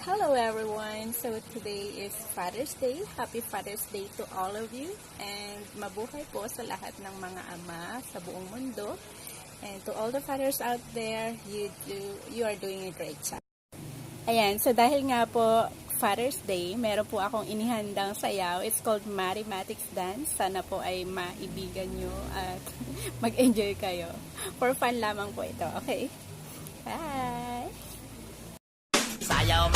Hello everyone! So today is Father's Day. Happy Father's Day to all of you. And mabuhay po sa lahat ng mga ama sa buong mundo. And to all the fathers out there, you are doing a great job. Ayan, so dahil nga po Father's Day, meron po akong inihandang sayaw. It's called Mathematics Dance. Sana po ay maibigan nyo at mag-enjoy kayo. For fun lamang po ito, okay? Bye! Sayaw